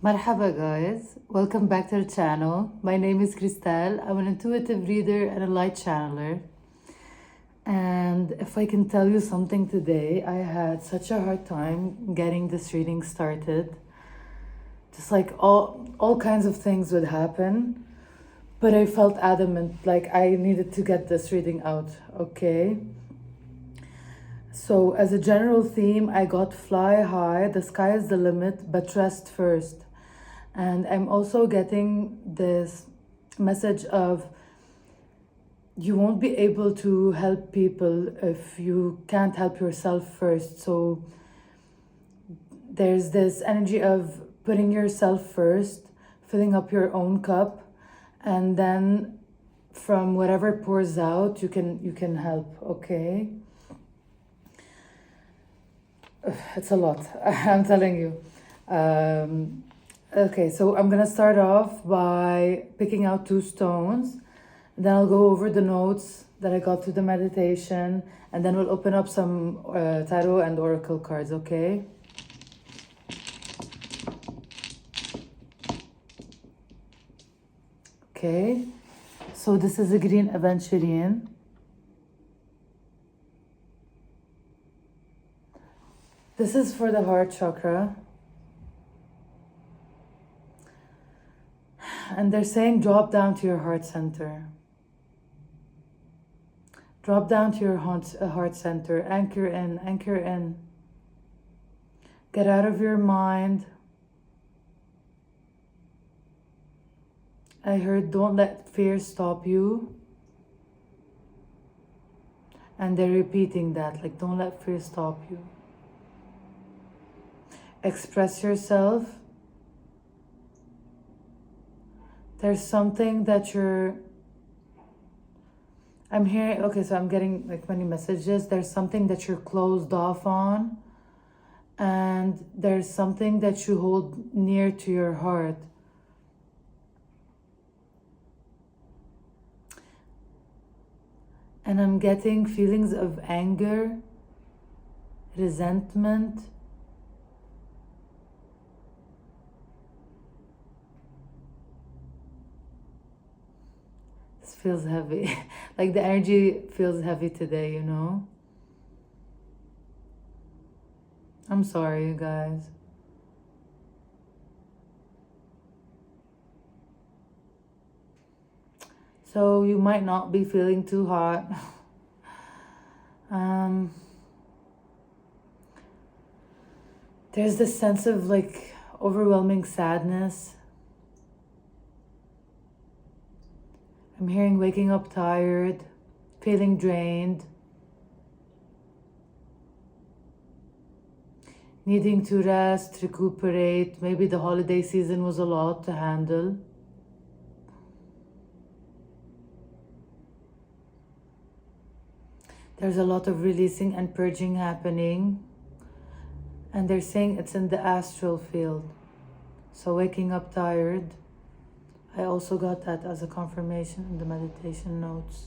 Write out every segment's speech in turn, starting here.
Marhaba guys, welcome back to the channel. My name is Cristal. I'm an intuitive reader and a light channeler. And if I can tell you something today, I had such a hard time getting this reading started. Just like all kinds of things would happen, but I felt adamant like I needed to get this reading out, okay? So as a general theme, I got fly high, the sky is the limit, but rest first. And I'm also getting this message of you won't be able to help people if you can't help yourself first. So there's this energy of putting yourself first, filling up your own cup, and then from whatever pours out, you can help, okay? It's a lot, I'm telling you. Okay, so I'm gonna start off by picking out two stones. Then I'll go over the notes that I got through the meditation, and then we'll open up some tarot and oracle cards, okay? Okay, so this is a green aventurine. This is for the heart chakra. And they're saying drop down to your heart center. Drop down to your heart center. Anchor in, anchor in. Get out of your mind. I heard don't let fear stop you. And they're repeating that, like don't let fear stop you. Express yourself. There's something that I'm hearing, okay, so I'm getting like many messages. There's something that you're closed off on, and there's something that you hold near to your heart. And I'm getting feelings of anger, resentment. This feels heavy. Like the energy feels heavy today, you know? I'm sorry, you guys. So you might not be feeling too hot. There's this sense of like overwhelming sadness. I'm hearing waking up tired, feeling drained, needing to rest, recuperate. Maybe the holiday season was a lot to handle. There's a lot of releasing and purging happening. And they're saying it's in the astral field. So waking up tired. I also got that as a confirmation in the meditation notes.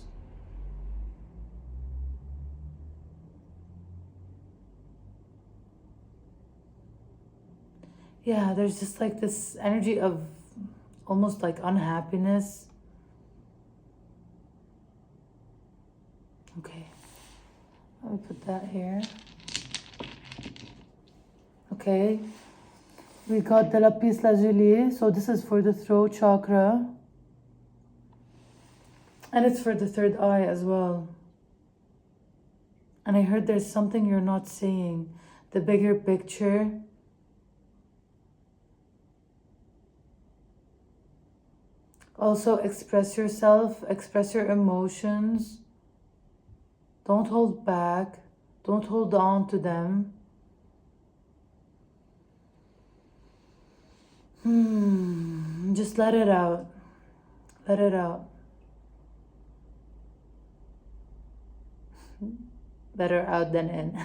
Yeah, there's just like this energy of almost like unhappiness. Okay, let me put that here. Okay, we got the lapis lazuli, so this is for the throat chakra. And it's for the third eye as well. And I heard there's something you're not seeing, the bigger picture. Also express yourself, express your emotions. Don't hold back, don't hold on to them. Just let it out. Let it out. Better out than in.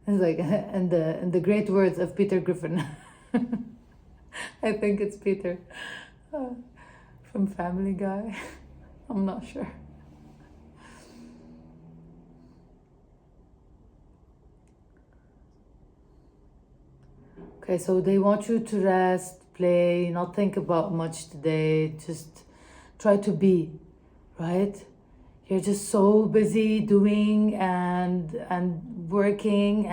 It's like in the great words of Peter Griffin. I think it's Peter from Family Guy. I'm not sure. Okay, so they want you to rest, play, not think about much today. Just try to be, right? You're just so busy doing and working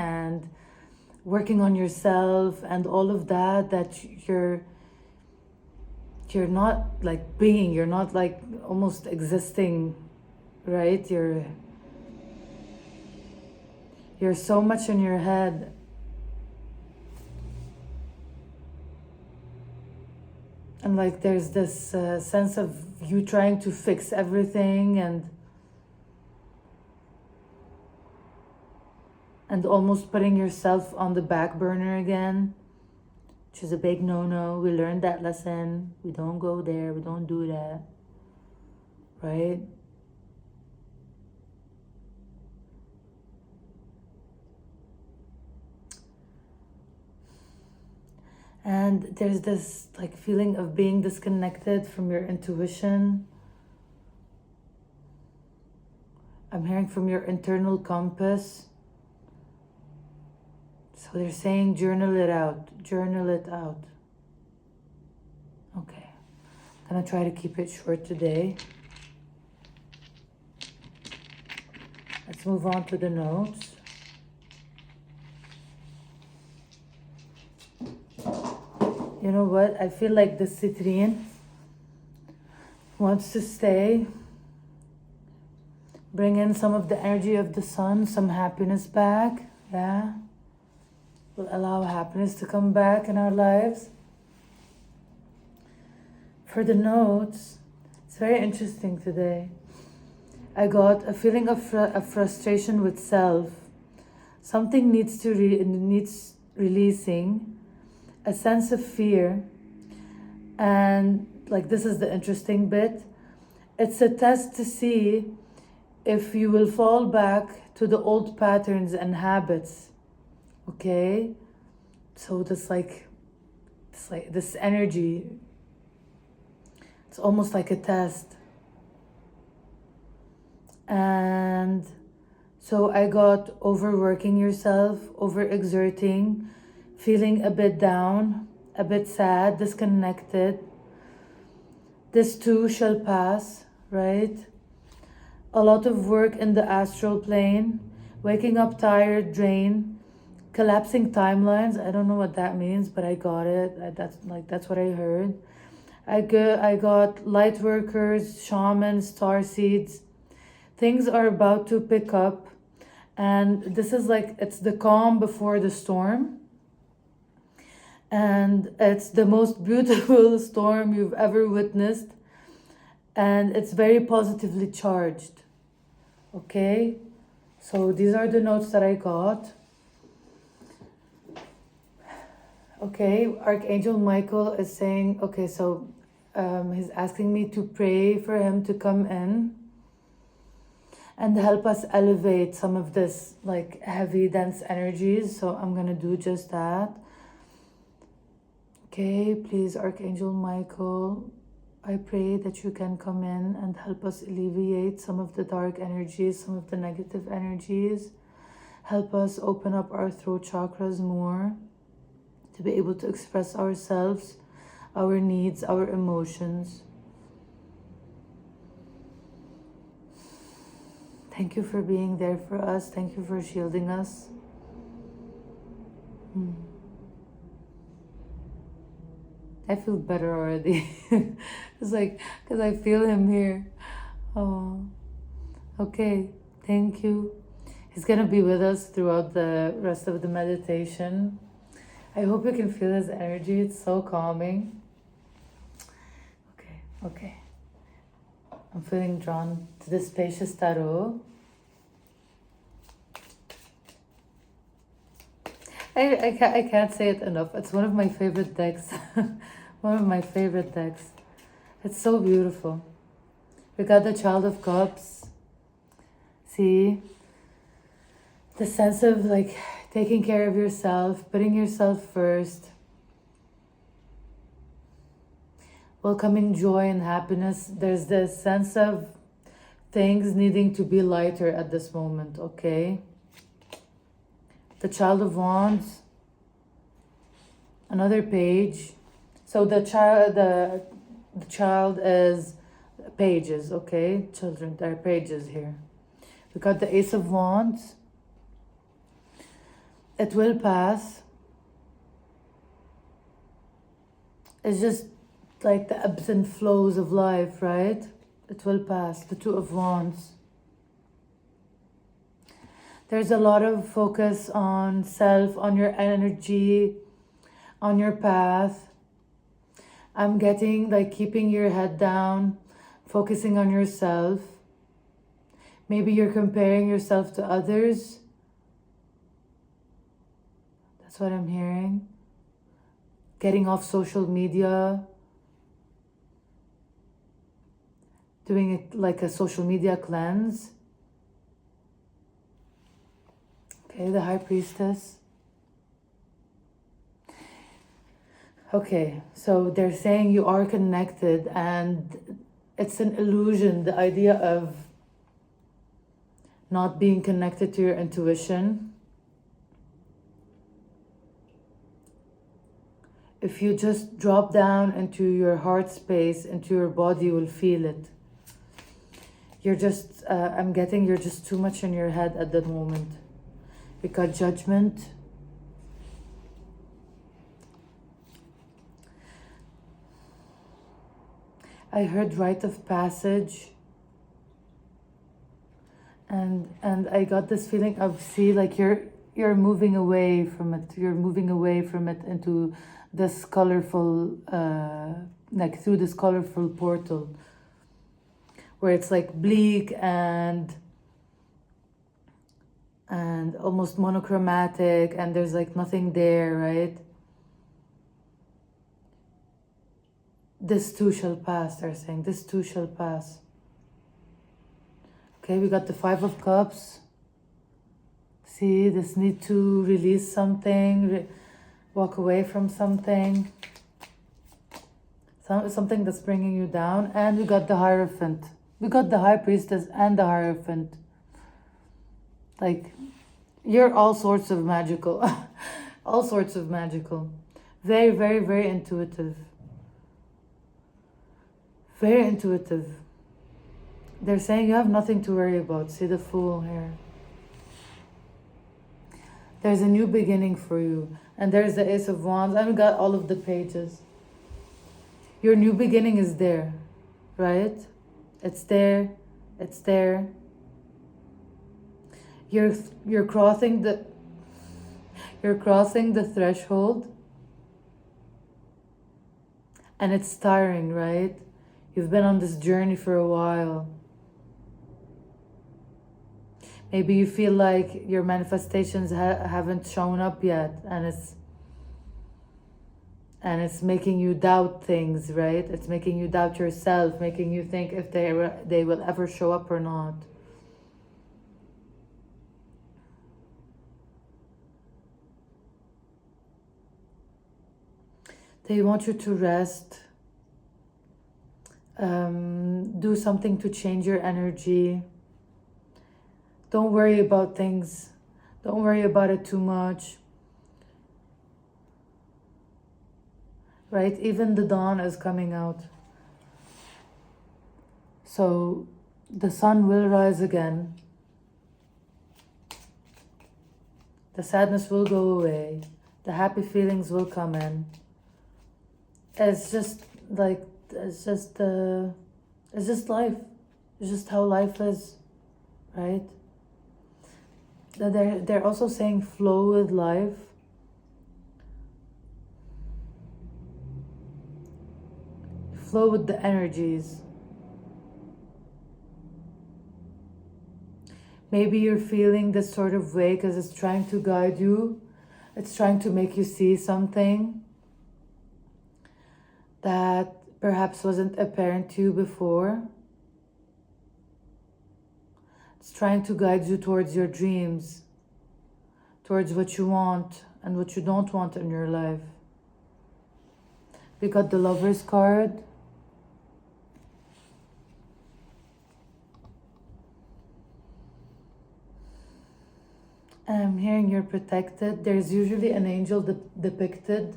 on yourself and all of that that you're not like being, you're not like almost existing, right? You're so much in your head. And like there's this sense of you trying to fix everything and almost putting yourself on the back burner again, which is a big no-no. We learned that lesson. We don't go there. We don't do that, right? And there's this like feeling of being disconnected from your intuition. I'm hearing from your internal compass. So they're saying journal it out. Journal it out. Okay. I'm gonna try to keep it short today. Let's move on to the notes. You know what? I feel like the citrine wants to stay. Bring in some of the energy of the sun, some happiness back. Yeah. We'll allow happiness to come back in our lives. For the notes, it's very interesting today. I got a feeling of frustration with self. Something needs releasing. A sense of fear. And like this is the interesting bit. It's a test to see if you will fall back to the old patterns and habits. Okay? So this energy, it's almost like a test. And so I got overworking yourself, overexerting, feeling a bit down, a bit sad, disconnected. This too shall pass, right? A lot of work in the astral plane, waking up tired, drained, collapsing timelines. I don't know what that means, but I got it. That's what I heard. I got light workers, shamans, star seeds. Things are about to pick up, and this is like it's the calm before the storm. And it's the most beautiful storm you've ever witnessed. And it's very positively charged. Okay? So these are the notes that I got. Okay, Archangel Michael is saying, okay, so he's asking me to pray for him to come in and help us elevate some of this like heavy, dense energies. So I'm going to do just that. Okay, please, Archangel Michael, I pray that you can come in and help us alleviate some of the dark energies, some of the negative energies. Help us open up our throat chakras more to be able to express ourselves, our needs, our emotions. Thank you for being there for us. Thank you for shielding us. I feel better already. It's like, because I feel him here. Oh, okay. Thank you. He's going to be with us throughout the rest of the meditation. I hope you can feel his energy. It's so calming. Okay. I'm feeling drawn to the spacious tarot. I can't say it enough. It's one of my favorite decks. One of my favorite decks. It's so beautiful. We got the Child of Cups. See? The sense of like taking care of yourself, putting yourself first. Welcoming joy and happiness. There's this sense of things needing to be lighter at this moment, okay? The Child of Wands. Another page. So the child is pages, okay? Children, there are pages here. We got the Ace of Wands. It will pass. It's just like the ebbs and flows of life, right? It will pass. The Two of Wands. There's a lot of focus on self, on your energy, on your path. I'm getting like keeping your head down, focusing on yourself. Maybe you're comparing yourself to others. That's what I'm hearing. Getting off social media. Doing it like a social media cleanse. Okay, the High Priestess. Okay, so they're saying you are connected and it's an illusion, the idea of not being connected to your intuition. If you just drop down into your heart space, into your body, you will feel it. You're just, I'm getting you're just too much in your head at that moment. We got Judgment. I heard Rite of Passage. And I got this feeling of, see, like you're moving away from it. You're moving away from it into this colorful, like through this colorful portal. Where it's like bleak and almost monochromatic, and there's like nothing there, right? This too shall pass, they're saying. This too shall pass. Okay, we got the Five of Cups. See, this need to release something, walk away from something. Something that's bringing you down. And we got the Hierophant. We got the High Priestess and the Hierophant. Like, you're all sorts of magical. All sorts of magical. Very, very, very intuitive. Very intuitive. They're saying you have nothing to worry about. See the Fool here. There's a new beginning for you. And there's the Ace of Wands. And we got all of the pages. Your new beginning is there. Right? It's there. It's there. You're crossing the threshold. And it's tiring, right? You've been on this journey for a while. Maybe you feel like your manifestations haven't shown up yet, and it's making you doubt things, right? It's making you doubt yourself, making you think if they will ever show up or not. They want you to rest. Do something to change your energy. Don't worry about things. Don't worry about it too much. Right? Even the dawn is coming out. So the sun will rise again. The sadness will go away. The happy feelings will come in. It's just like, it's just life. It's just how life is, right? They're also saying flow with life. Flow with the energies. Maybe you're feeling this sort of way because it's trying to guide you. It's trying to make you see something that perhaps wasn't apparent to you before. It's trying to guide you towards your dreams, towards what you want and what you don't want in your life. We got the Lover's card. I'm hearing you're protected. There's usually an angel depicted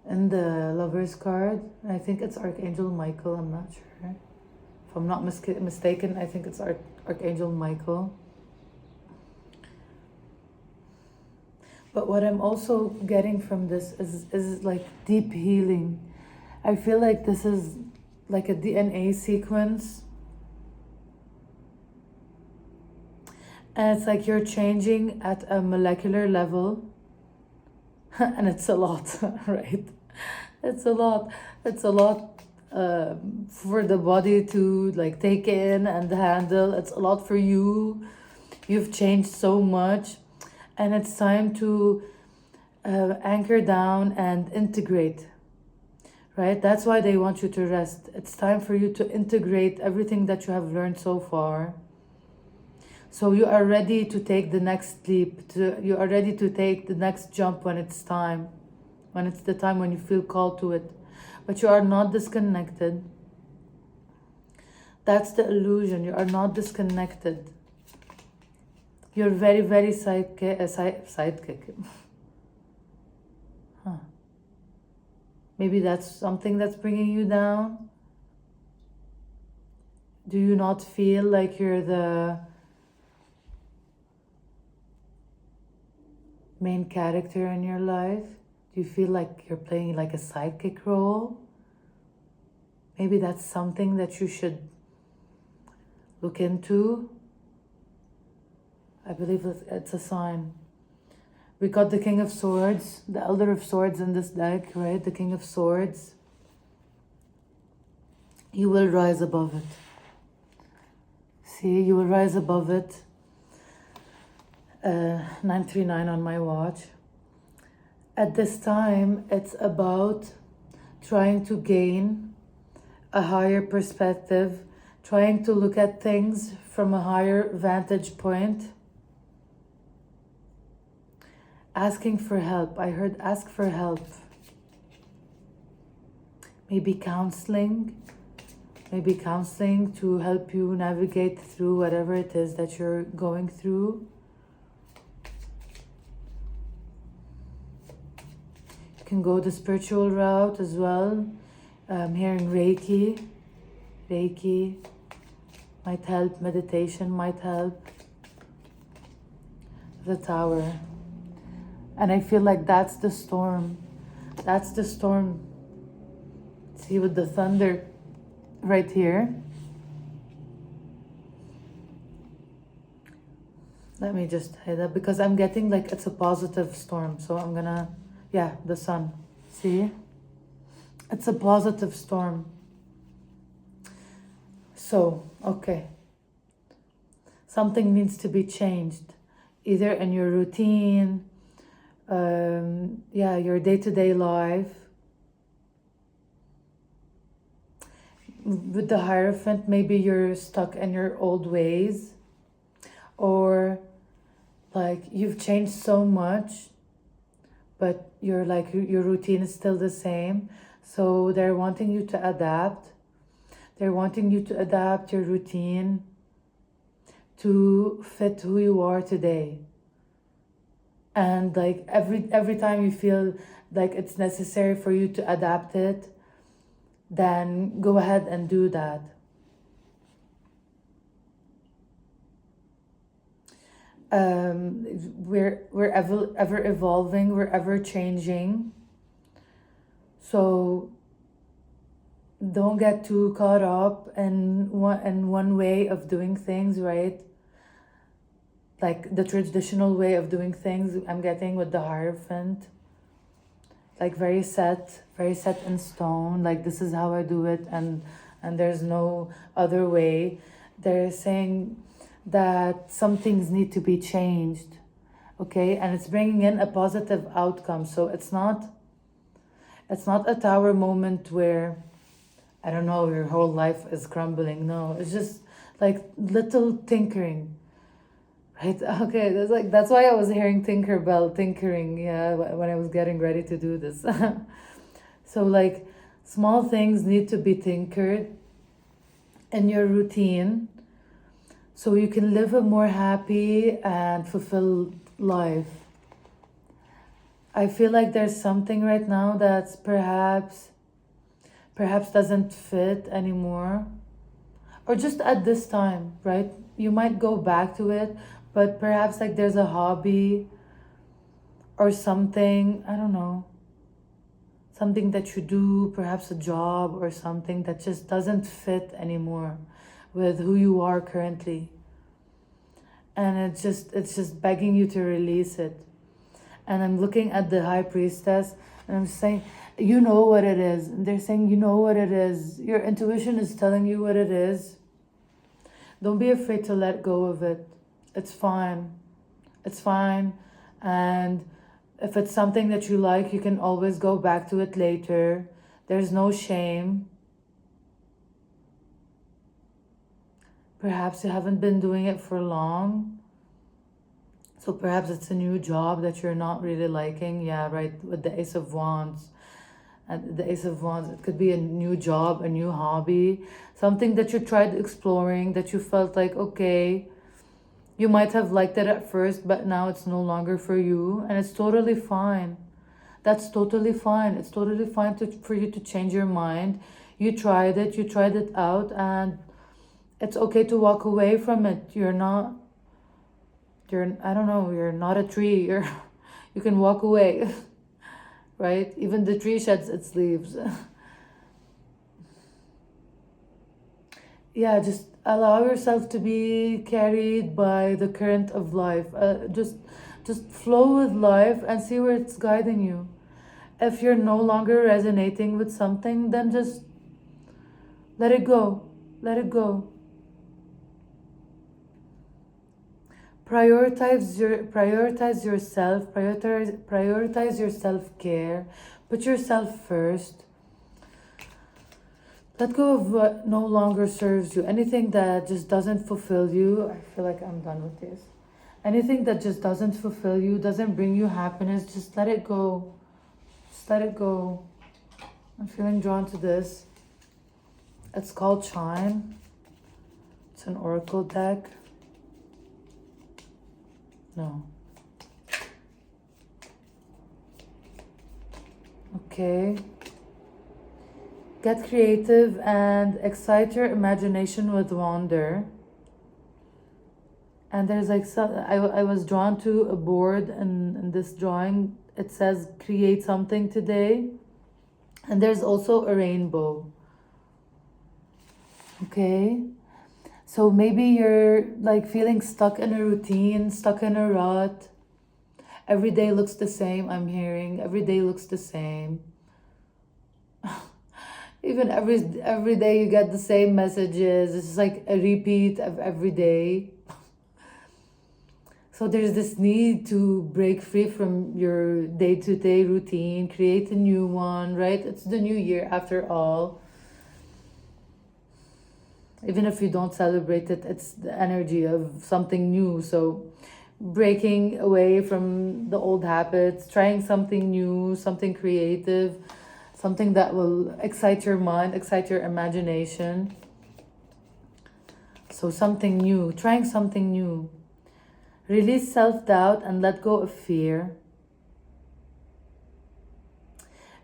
in the Lover's card. I think it's Archangel Michael, I'm not sure. If I'm not mistaken, I think it's Archangel Michael. But what I'm also getting from this is like deep healing. I feel like this is like a DNA sequence. And it's like you're changing at a molecular level. And it's a lot, right? It's a lot. It's a lot for the body to like take in and handle. It's a lot for you. You've changed so much. And it's time to anchor down and integrate, right? That's why they want you to rest. It's time for you to integrate everything that you have learned so far. So you are ready to take the next leap. You are ready to take the next jump when it's time. When it's the time when you feel called to it. But you are not disconnected. That's the illusion. You are not disconnected. You're very, very sidekick. Huh. Maybe that's something that's bringing you down. Do you not feel like you're the main character in your life? Do you feel like you're playing like a sidekick role? Maybe that's something that you should look into. I believe it's a sign. We got the King of Swords, the Elder of Swords in this deck, right? The King of Swords. You will rise above it. See, you will rise above it. 939 on my watch. At this time, it's about trying to gain a higher perspective, trying to look at things from a higher vantage point. Asking for help. I heard ask for help. Maybe counseling. Maybe counseling to help you navigate through whatever it is that you're going through. You can go the spiritual route as well. I'm hearing Reiki. Reiki might help. Meditation might help. The Tower. And I feel like that's the storm. That's the storm. See, with the thunder right here. Let me just hide that because I'm getting like it's a positive storm. So I'm gonna, yeah, the sun. See? It's a positive storm. So, okay. Something needs to be changed. Either in your routine, your day-to-day life. With the Hierophant, maybe you're stuck in your old ways, or like you've changed so much, but you're like your routine is still the same. So they're wanting you to adapt. They're wanting you to adapt your routine to fit who you are today. And like every time you feel like it's necessary for you to adapt it, then go ahead and do that. We're ever evolving, we're ever changing. So don't get too caught up in one way of doing things, right? Like the traditional way of doing things I'm getting with the Hierophant. Like very set in stone. Like this is how I do it and there's no other way. They're saying that some things need to be changed, okay? And it's bringing in a positive outcome. So it's not a Tower moment where, I don't know, your whole life is crumbling. No, it's just like little tinkering. Right, okay, that's why I was hearing Tinkerbell tinkering, yeah, when I was getting ready to do this. So like small things need to be tinkered in your routine so you can live a more happy and fulfilled life. I feel like there's something right now that's perhaps doesn't fit anymore, or just at this time, right? You might go back to it, but perhaps like there's a hobby or something, I don't know, something that you do, perhaps a job or something that just doesn't fit anymore with who you are currently. And it's just begging you to release it. And I'm looking at the high priestess and I'm saying, you know what it is. And they're saying, you know what it is. Your intuition is telling you what it is. Don't be afraid to let go of it. It's fine. It's fine. And if it's something that you like, you can always go back to it later. There's no shame. Perhaps you haven't been doing it for long. So perhaps it's a new job that you're not really liking. Yeah, right, with the Ace of Wands. And the Ace of Wands, it could be a new job, a new hobby, something that you tried exploring, that you felt like, okay, you might have liked it at first, but now it's no longer for you. And it's totally fine. That's totally fine. It's totally fine for you to change your mind. You tried it out, and it's okay to walk away from it. I don't know, you're not a tree. You can walk away, right? Even the tree sheds its leaves. Yeah, just allow yourself to be carried by the current of life. Just flow with life and see where it's guiding you. If you're no longer resonating with something, then just let it go. Let it go. Prioritize yourself. Prioritize your self-care. Put yourself first. Let go of what no longer serves you. Anything that just doesn't fulfill you. I feel like I'm done with this. Anything that just doesn't fulfill you, doesn't bring you happiness, just let it go. Just let it go. I'm feeling drawn to this. It's called Chime. It's an oracle deck. No. Okay. Get creative and excite your imagination with wonder. And there's like, I was drawn to a board, and in this drawing, it says create something today. And there's also a rainbow. Okay. So maybe you're like feeling stuck in a routine, stuck in a rut. Every day looks the same, I'm hearing. Every day looks the same. Even every day you get the same messages. It's like a repeat of every day. So there's this need to break free from your day-to-day routine, create a new one, right? It's the new year after all. Even if you don't celebrate it, it's the energy of something new. So breaking away from the old habits, trying something new, something creative, something that will excite your mind, excite your imagination. So something new, trying something new. Release self-doubt and let go of fear.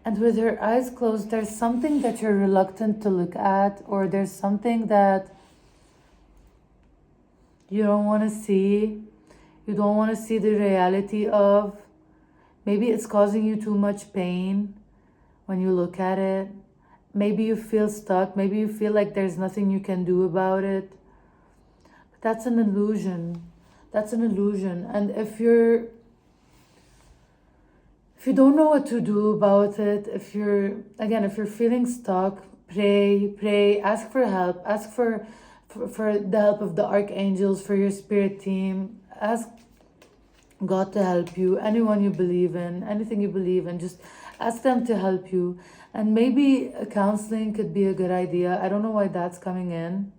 And with your eyes closed, there's something that you're reluctant to look at, or there's something that you don't want to see. You don't want to see the reality of. Maybe it's causing you too much pain when you look at it. Maybe you feel stuck. Maybe you feel like there's nothing you can do about it. But that's an illusion. That's an illusion. And if you don't know what to do about it, if you're feeling stuck, pray, ask for help, ask for the help of the archangels, for your spirit team. Ask God to help you, anyone you believe in, anything you believe in, just ask them to help you. And maybe a counseling could be a good idea. I don't know why that's coming in.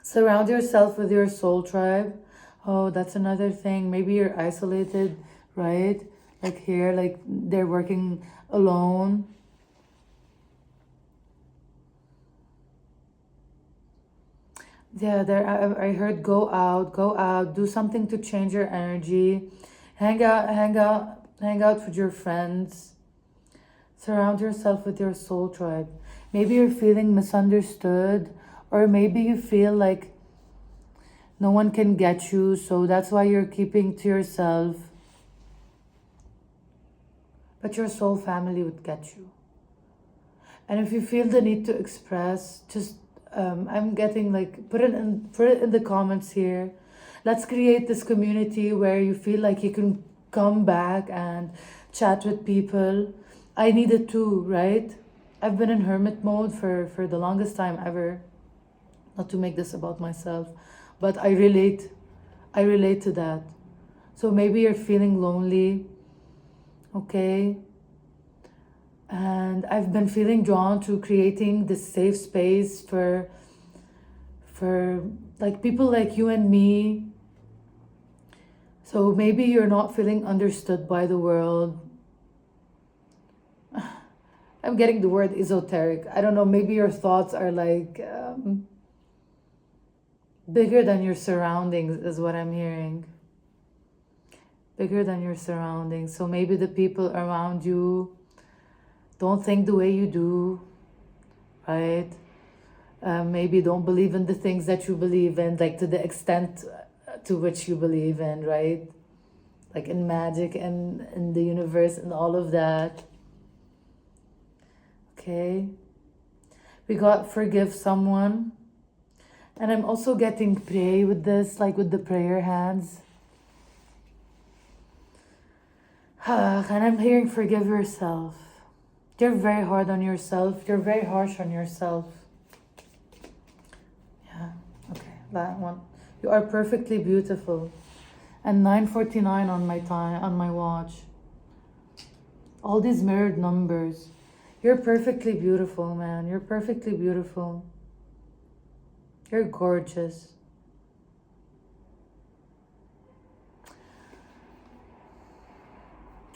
Surround yourself with your soul tribe. Oh, that's another thing. Maybe you're isolated, right? Like here, like they're working alone. Yeah, there I heard go out, do something to change your energy. Hang out with your friends. Surround yourself with your soul tribe. Maybe you're feeling misunderstood, or maybe you feel like no one can get you, so that's why you're keeping to yourself. But your soul family would get you. And if you feel the need to express, just I'm getting like put it in the comments here. Let's create this community where you feel like you can come back and chat with people. I need it too, right? I've been in hermit mode for the longest time ever. Not to make this about myself, but I relate to that. So maybe you're feeling lonely, okay? And I've been feeling drawn to creating this safe space for like people like you and me. So maybe you're not feeling understood by the world. I'm getting the word esoteric. I don't know, maybe your thoughts are like bigger than your surroundings, is what I'm hearing. Bigger than your surroundings. So maybe the people around you don't think the way you do, right? Maybe don't believe in the things that you believe in, like to the extent to which you believe in, right? Like in magic and in the universe and all of that. Okay. We got forgive someone. And I'm also getting pray with this, like with the prayer hands. And I'm hearing forgive yourself. You're very hard on yourself. You're very harsh on yourself. Yeah, okay, that one. You are perfectly beautiful. And 9:49 on my time, on my watch. All these mirrored numbers. You're perfectly beautiful, man. You're perfectly beautiful. You're gorgeous.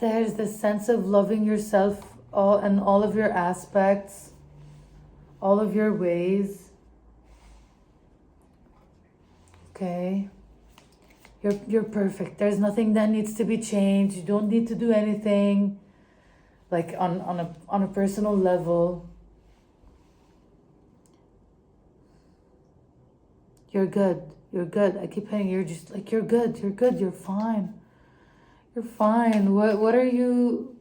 There's this sense of loving yourself all and all of your aspects, all of your ways. Okay. You're perfect. There's nothing that needs to be changed. You don't need to do anything like on a personal level. You're good. You're good. I keep saying you're just like you're good. You're good. You're fine. You're fine. What are you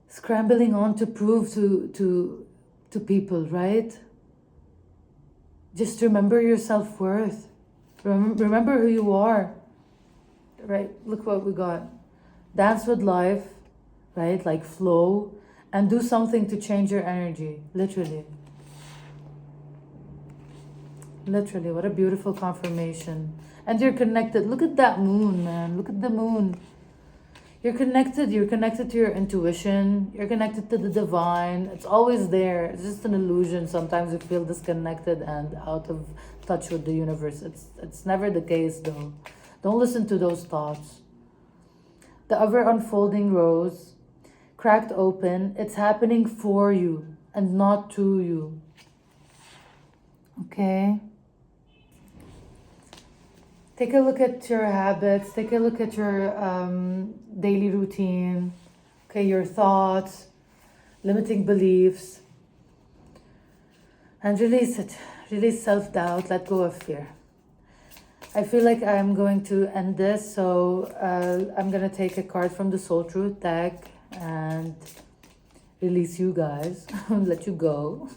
scrambling on to prove to people, right? Just remember your self-worth. Remember who you are. Right? Look what we got. Dance with life, right? Like flow, and do something to change your energy. Literally. Literally, what a beautiful confirmation. And you're connected. Look at that moon, man. Look at the moon. You're connected. You're connected to your intuition. You're connected to the divine. It's always there. It's just an illusion. Sometimes you feel disconnected and out of touch with the universe. It's never the case, though. Don't listen to those thoughts. The ever unfolding rose, cracked open. It's happening for you and not to you. Okay? Take a look at your habits. Take a look at your daily routine. Okay, your thoughts, limiting beliefs. And release it. Release self-doubt. Let go of fear. I feel like I'm going to end this. So I'm going to take a card from the Soul Truth deck and release you guys. Let you go.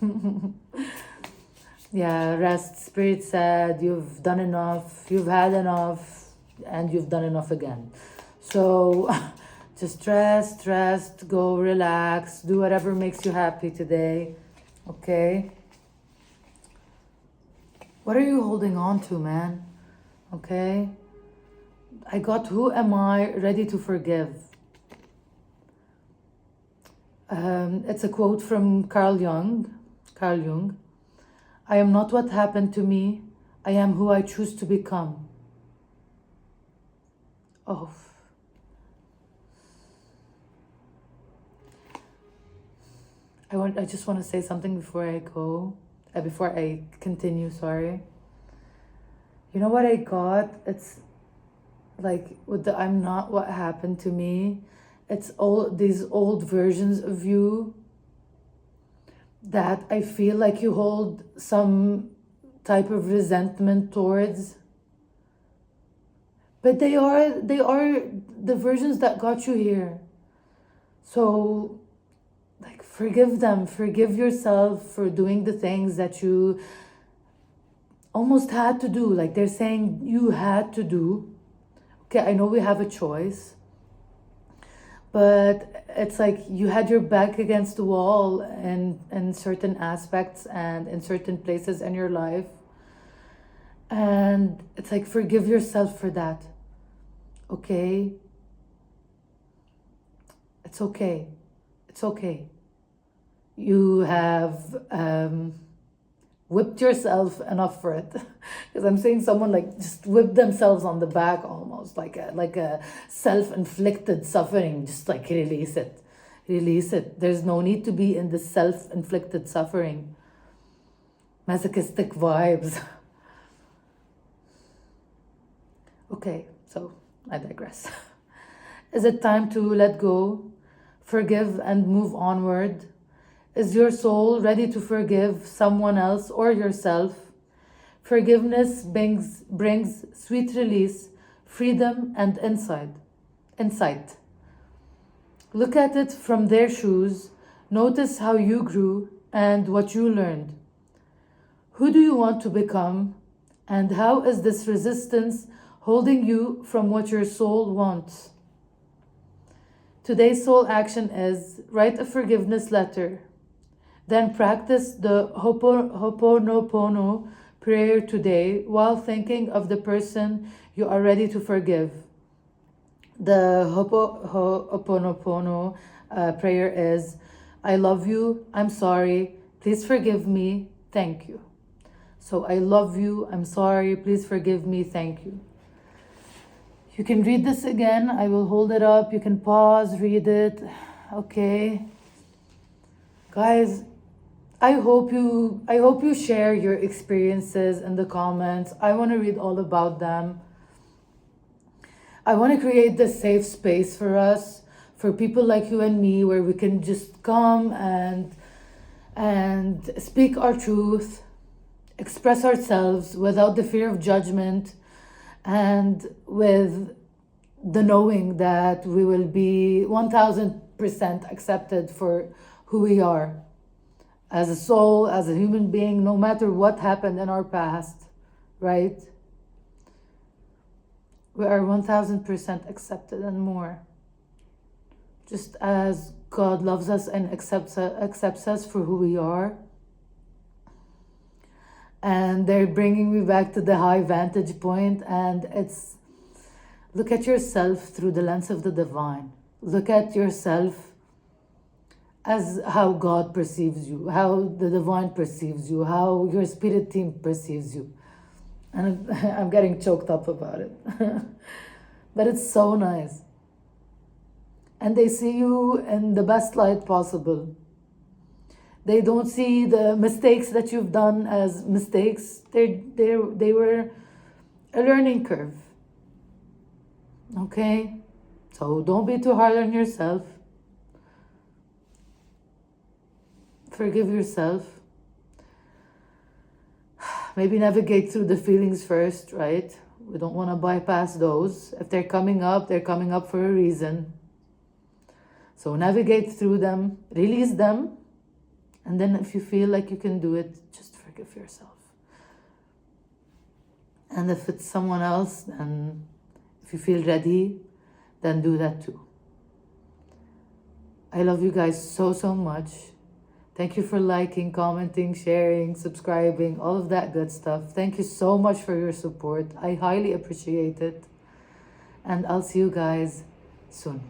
Yeah, rest. Spirit said you've done enough, you've had enough, and you've done enough again. So just rest, go relax, do whatever makes you happy today. Okay? What are you holding on to, man? Okay? I got who am I ready to forgive? It's a quote from Carl Jung. I am not what happened to me. I am who I choose to become. Oh. I just want to say something before I go. Before I continue, sorry. You know what I got? It's like with the I'm not what happened to me, it's all these old versions of you that I feel like you hold some type of resentment towards. But they are the versions that got you here. So like forgive them, forgive yourself for doing the things that you almost had to do. Like they're saying you had to do. Okay, I know we have a choice, but it's like you had your back against the wall in certain aspects and in certain places in your life. And it's like forgive yourself for that. Okay? It's okay. It's okay. You have whipped yourself enough for it. Because I'm seeing someone like just whip themselves on the back almost, like a self-inflicted suffering. Just like release it. Release it. There's no need to be in the self-inflicted suffering. Masochistic vibes. Okay, so I digress. Is it time to let go, forgive, and move onward? Is your soul ready to forgive someone else or yourself? Forgiveness brings sweet release, freedom, and insight. Look at it from their shoes. Notice how you grew and what you learned. Who do you want to become? And how is this resistance holding you from what your soul wants? Today's soul action is write a forgiveness letter. Then practice the Ho'oponopono prayer today while thinking of the person you are ready to forgive. The Ho'oponopono prayer is, I love you, I'm sorry, please forgive me, thank you. So I love you, I'm sorry, please forgive me, thank you. You can read this again. I will hold it up. You can pause, read it. Okay. Guys, I hope you share your experiences in the comments. I want to read all about them. I want to create this safe space for us, for people like you and me, where we can just come and speak our truth, express ourselves without the fear of judgment, and with the knowing that we will be 1000% accepted for who we are as a soul, as a human being, no matter what happened in our past, right? We are 1000% accepted and more. Just as God loves us and accepts us for who we are. And they're bringing me back to the high vantage point, and it's look at yourself through the lens of the divine. Look at yourself as how God perceives you, how the divine perceives you, how your spirit team perceives you. And I'm getting choked up about it. But it's so nice. And they see you in the best light possible. They don't see the mistakes that you've done as mistakes. They were a learning curve. Okay? So don't be too hard on yourself. Forgive yourself. Maybe navigate through the feelings first, right? We don't want to bypass those. If they're coming up for a reason. So navigate through them, release them. And then if you feel like you can do it, just forgive yourself. And if it's someone else, then if you feel ready, then do that too. I love you guys so, so much. Thank you for liking, commenting, sharing, subscribing, all of that good stuff. Thank you so much for your support. I highly appreciate it. And I'll see you guys soon.